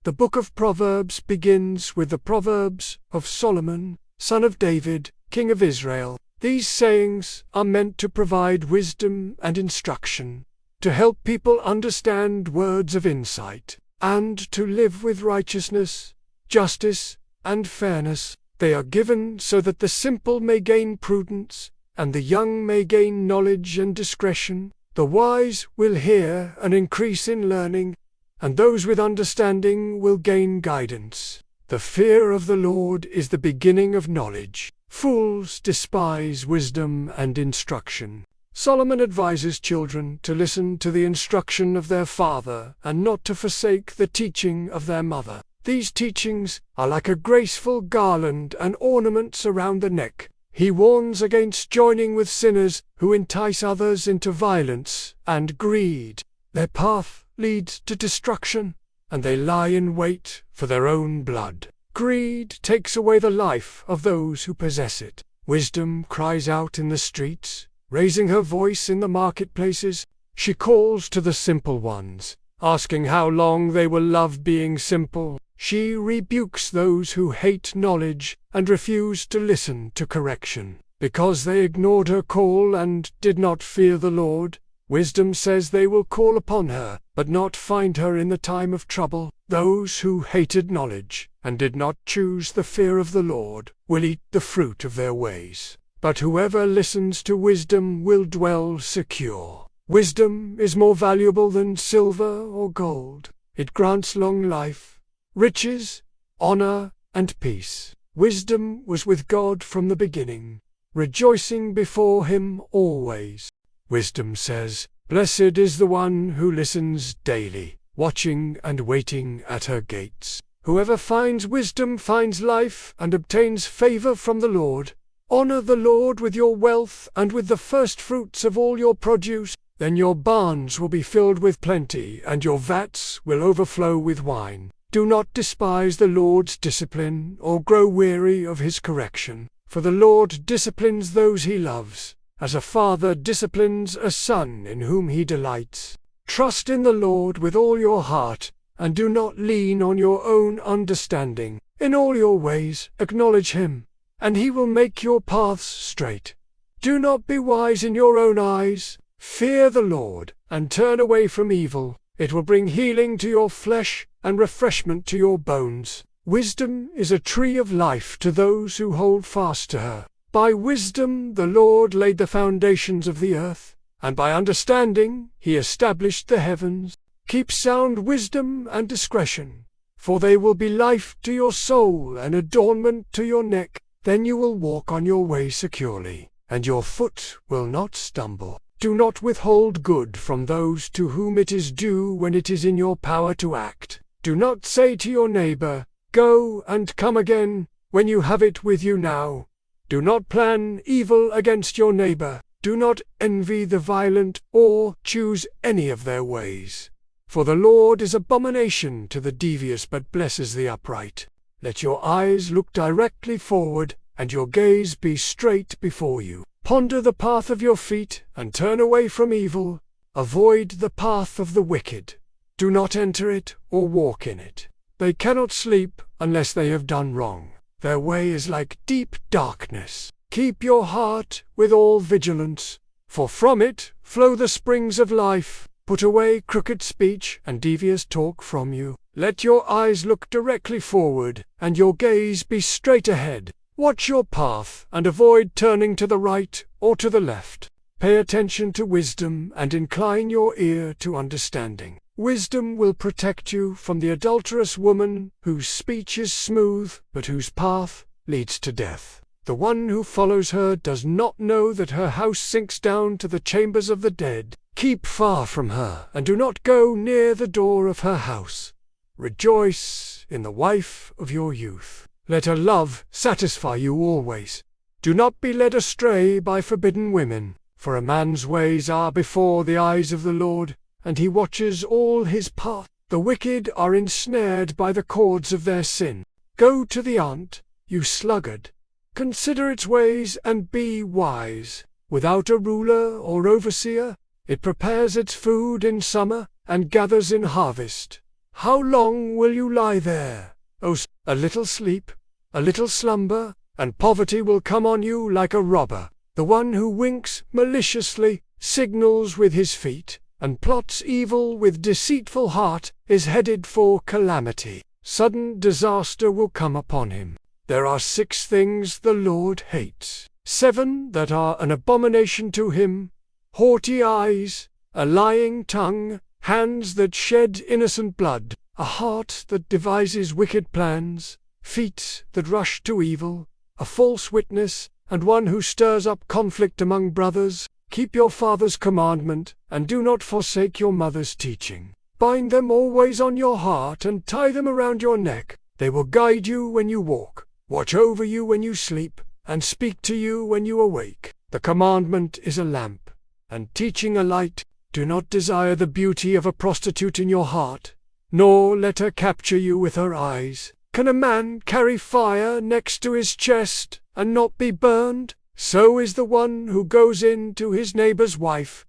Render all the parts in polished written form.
The Book of Proverbs begins with the Proverbs of Solomon, son of David, king of Israel. These sayings are meant to provide wisdom and instruction, to help people understand words of insight, and to live with righteousness, justice, and fairness. They are given so that the simple may gain prudence, and the young may gain knowledge and discretion. The wise will hear and increase in learning, and those with understanding will gain guidance. The fear of the Lord is the beginning of knowledge. Fools despise wisdom and instruction. Solomon advises children to listen to the instruction of their father and not to forsake the teaching of their mother. These teachings are like a graceful garland and ornaments around the neck. He warns against joining with sinners who entice others into violence and greed. Their path leads to destruction, and they lie in wait for their own blood. Greed takes away the life of those who possess it. Wisdom cries out in the streets, raising her voice in the marketplaces. She calls to the simple ones, asking how long they will love being simple. She rebukes those who hate knowledge and refuse to listen to correction. Because they ignored her call and did not fear the Lord, wisdom says they will call upon her, but not find her in the time of trouble. Those who hated knowledge and did not choose the fear of the Lord will eat the fruit of their ways. But whoever listens to wisdom will dwell secure. Wisdom is more valuable than silver or gold. It grants long life, riches, honor, and peace. Wisdom was with God from the beginning, rejoicing before him always. Wisdom says, "Blessed is the one who listens daily, watching and waiting at her gates." Whoever finds wisdom finds life and obtains favor from the Lord. Honor the Lord with your wealth and with the first fruits of all your produce. Then your barns will be filled with plenty, and your vats will overflow with wine. Do not despise the Lord's discipline or grow weary of his correction, for the Lord disciplines those he loves, as a father disciplines a son in whom he delights. Trust in the Lord with all your heart, and do not lean on your own understanding. In all your ways acknowledge him, and he will make your paths straight. Do not be wise in your own eyes. Fear the Lord, and turn away from evil. It will bring healing to your flesh and refreshment to your bones. Wisdom is a tree of life to those who hold fast to her. By wisdom the Lord laid the foundations of the earth, and by understanding he established the heavens. Keep sound wisdom and discretion, for they will be life to your soul and adornment to your neck. Then you will walk on your way securely, and your foot will not stumble. Do not withhold good from those to whom it is due when it is in your power to act. Do not say to your neighbor, "Go and come again," when you have it with you now. Do not plan evil against your neighbor. Do not envy the violent or choose any of their ways. For the Lord is abomination to the devious but blesses the upright. Let your eyes look directly forward, and your gaze be straight before you. Ponder the path of your feet, and turn away from evil. Avoid the path of the wicked. Do not enter it or walk in it. They cannot sleep unless they have done wrong. Their way is like deep darkness. Keep your heart with all vigilance, for from it flow the springs of life. Put away crooked speech and devious talk from you. Let your eyes look directly forward, and your gaze be straight ahead. Watch your path and avoid turning to the right or to the left. Pay attention to wisdom and incline your ear to understanding. Wisdom will protect you from the adulterous woman whose speech is smooth but whose path leads to death. The one who follows her does not know that her house sinks down to the chambers of the dead. Keep far from her and do not go near the door of her house. Rejoice in the wife of your youth. Let her love satisfy you always. Do not be led astray by forbidden women, for a man's ways are before the eyes of the Lord, and he watches all his paths. The wicked are ensnared by the cords of their sin. Go to the ant, you sluggard. Consider its ways and be wise. Without a ruler or overseer, it prepares its food in summer and gathers in harvest. How long will you lie there? Oh, a little sleep, a little slumber, and poverty will come on you like a robber. The one who winks maliciously, signals with his feet, and plots evil with deceitful heart, is headed for calamity. Sudden disaster will come upon him. There are 6 things the Lord hates, 7 that are an abomination to him: haughty eyes, a lying tongue, hands that shed innocent blood, a heart that devises wicked plans, feet that rush to evil, a false witness, and one who stirs up conflict among brothers. Keep your father's commandment, and do not forsake your mother's teaching. Bind them always on your heart and tie them around your neck. They will guide you when you walk, watch over you when you sleep, and speak to you when you awake. The commandment is a lamp, and teaching a light. Do not desire the beauty of a prostitute in your heart, nor let her capture you with her eyes. Can a man carry fire next to his chest and not be burned? So is the one who goes in to his neighbor's wife.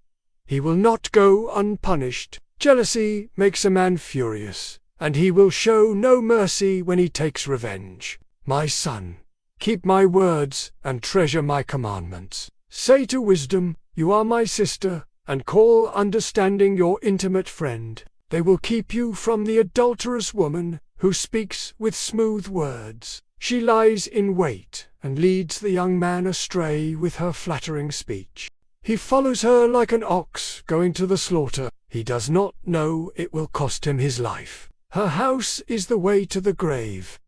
He will not go unpunished. Jealousy makes a man furious, and he will show no mercy when he takes revenge. My son, keep my words and treasure my commandments. Say to wisdom, you are my sister, and call understanding your intimate friend. They will keep you from the adulterous woman who speaks with smooth words. She lies in wait and leads the young man astray with her flattering speech. He follows her like an ox going to the slaughter. He does not know it will cost him his life. Her house is the way to the grave.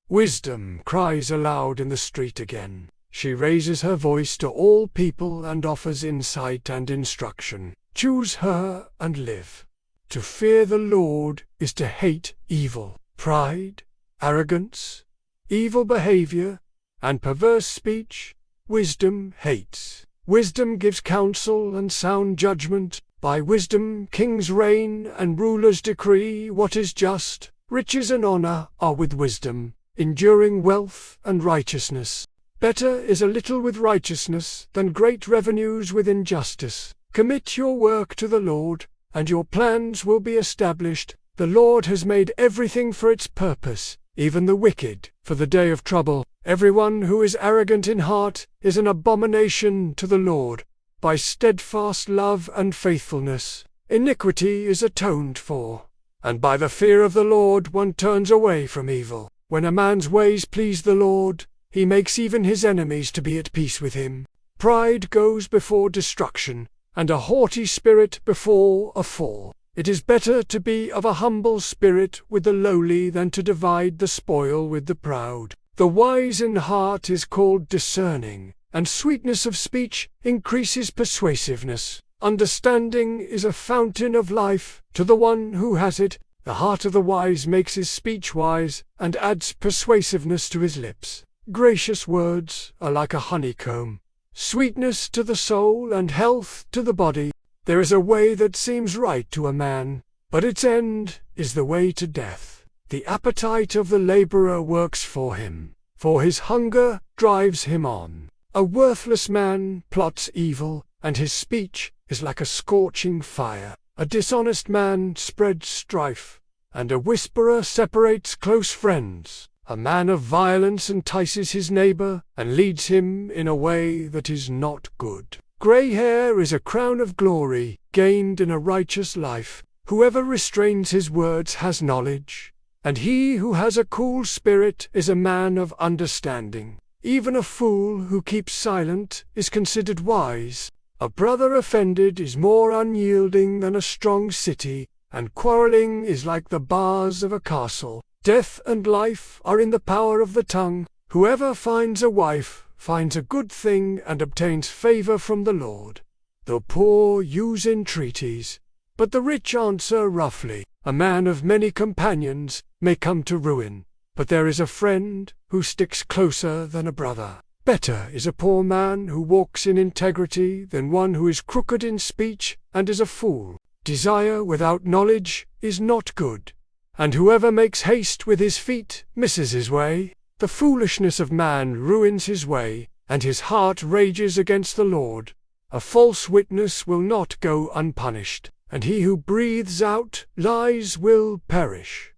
Wisdom cries aloud in the street again. She raises her voice to all people and offers insight and instruction. Choose her and live. To fear the Lord is to hate evil. Pride, arrogance, evil behavior, and perverse speech, wisdom hates. Wisdom gives counsel and sound judgment. By wisdom kings reign and rulers decree what is just. Riches and honor are with wisdom, enduring wealth and righteousness. Better is a little with righteousness than great revenues with injustice. Commit your work to the Lord, and your plans will be established. The Lord has made everything for its purpose, even the wicked, for the day of trouble. Everyone who is arrogant in heart is an abomination to the Lord. By steadfast love and faithfulness, iniquity is atoned for, and by the fear of the Lord one turns away from evil. When a man's ways please the Lord, he makes even his enemies to be at peace with him. Pride goes before destruction, and a haughty spirit before a fall. It is better to be of a humble spirit with the lowly than to divide the spoil with the proud. The wise in heart is called discerning, and sweetness of speech increases persuasiveness. Understanding is a fountain of life to the one who has it. The heart of the wise makes his speech wise, and adds persuasiveness to his lips. Gracious words are like a honeycomb, sweetness to the soul and health to the body. There is a way that seems right to a man, but its end is the way to death. The appetite of the laborer works for him, for his hunger drives him on. A worthless man plots evil, and his speech is like a scorching fire. A dishonest man spreads strife, and a whisperer separates close friends. A man of violence entices his neighbor, and leads him in a way that is not good. Gray hair is a crown of glory, gained in a righteous life. Whoever restrains his words has knowledge, and he who has a cool spirit is a man of understanding. Even a fool who keeps silent is considered wise. A brother offended is more unyielding than a strong city, and quarreling is like the bars of a castle. Death and life are in the power of the tongue. Whoever finds a wife finds a good thing and obtains favor from the Lord. The poor use entreaties, but the rich answer roughly. A man of many companions may come to ruin, but there is a friend who sticks closer than a brother. Better is a poor man who walks in integrity than one who is crooked in speech and is a fool. Desire without knowledge is not good, and whoever makes haste with his feet misses his way. The foolishness of man ruins his way, and his heart rages against the Lord. A false witness will not go unpunished, and he who breathes out lies will perish.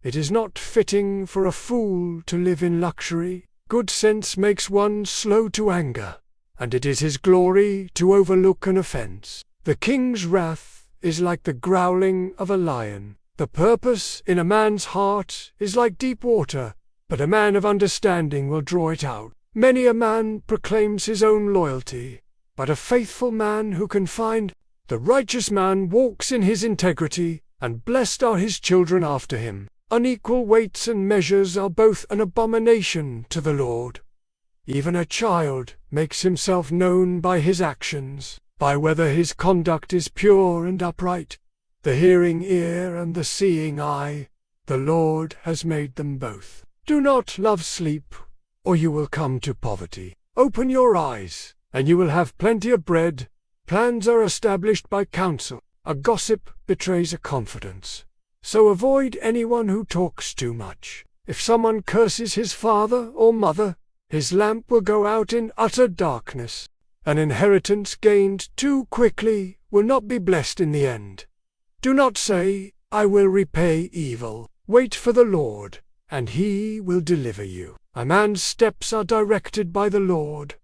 It is not fitting for a fool to live in luxury. Good sense makes one slow to anger, and it is his glory to overlook an offense. The king's wrath is like the growling of a lion. The purpose in a man's heart is like deep water, but a man of understanding will draw it out. Many a man proclaims his own loyalty, but a faithful man who can find. The righteous man walks in his integrity, and blessed are his children after him. Unequal weights and measures are both an abomination to the Lord. Even a child makes himself known by his actions, by whether his conduct is pure and upright. The hearing ear and the seeing eye, the Lord has made them both. Do not love sleep, or you will come to poverty. Open your eyes, and you will have plenty of bread. Plans are established by counsel. A gossip betrays a confidence. So avoid anyone who talks too much. If someone curses his father or mother, his lamp will go out in utter darkness. An inheritance gained too quickly will not be blessed in the end. Do not say, I will repay evil. Wait for the Lord, and he will deliver you. A man's steps are directed by the Lord.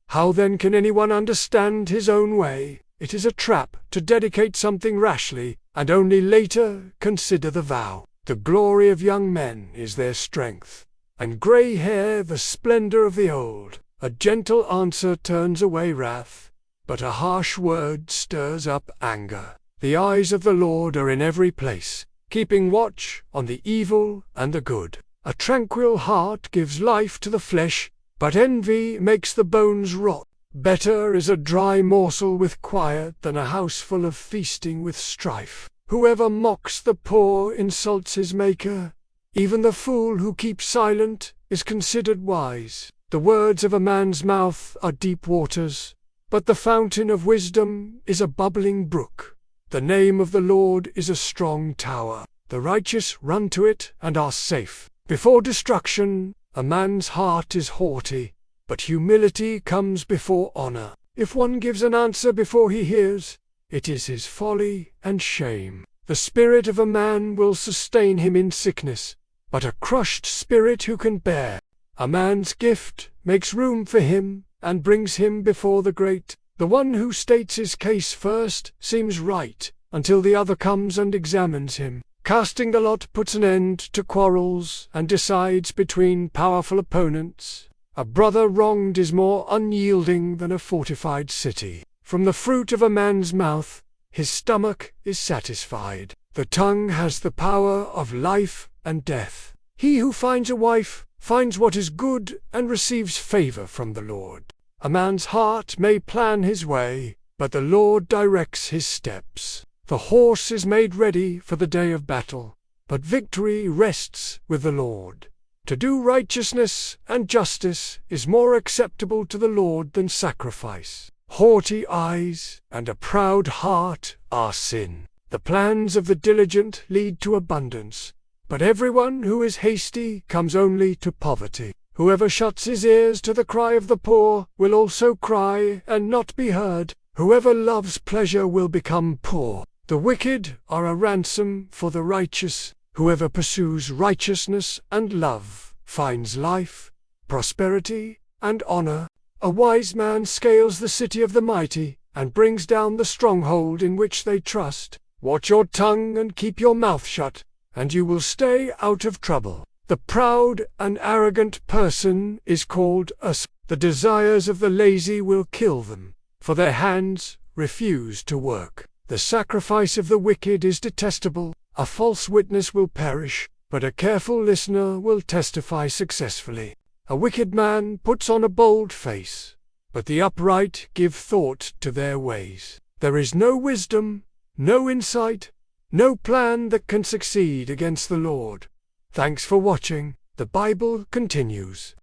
How then can anyone understand his own way? It is a trap to dedicate something rashly, and only later consider the vow. The glory of young men is their strength, and grey hair the splendor of the old. A gentle answer turns away wrath, but a harsh word stirs up anger. The eyes of the Lord are in every place, keeping watch on the evil and the good. A tranquil heart gives life to the flesh, but envy makes the bones rot. Better is a dry morsel with quiet than a house full of feasting with strife. Whoever mocks the poor insults his Maker. Even the fool who keeps silent is considered wise. The words of a man's mouth are deep waters, but the fountain of wisdom is a bubbling brook. The name of the Lord is a strong tower. The righteous run to it and are safe. Before destruction, a man's heart is haughty, but humility comes before honor. If one gives an answer before he hears, it is his folly and shame. The spirit of a man will sustain him in sickness, but a crushed spirit who can bear. A man's gift makes room for him and brings him before the great. The one who states his case first seems right, until the other comes and examines him. Casting the lot puts an end to quarrels and decides between powerful opponents. A brother wronged is more unyielding than a fortified city. From the fruit of a man's mouth, his stomach is satisfied. The tongue has the power of life and death. He who finds a wife finds what is good and receives favor from the Lord. A man's heart may plan his way, but the Lord directs his steps. The horse is made ready for the day of battle, but victory rests with the Lord. To do righteousness and justice is more acceptable to the Lord than sacrifice. Haughty eyes and a proud heart are sin. The plans of the diligent lead to abundance, but everyone who is hasty comes only to poverty. Whoever shuts his ears to the cry of the poor will also cry and not be heard. Whoever loves pleasure will become poor. The wicked are a ransom for the righteous. Whoever pursues righteousness and love finds life, prosperity, and honor. A wise man scales the city of the mighty and brings down the stronghold in which they trust. Watch your tongue and keep your mouth shut, and you will stay out of trouble. The proud and arrogant person is called a s. The desires of the lazy will kill them, for their hands refuse to work. The sacrifice of the wicked is detestable. A false witness will perish, but a careful listener will testify successfully. A wicked man puts on a bold face, but the upright give thought to their ways. There is no wisdom, no insight, no plan that can succeed against the Lord. Thanks for watching. The Bible continues.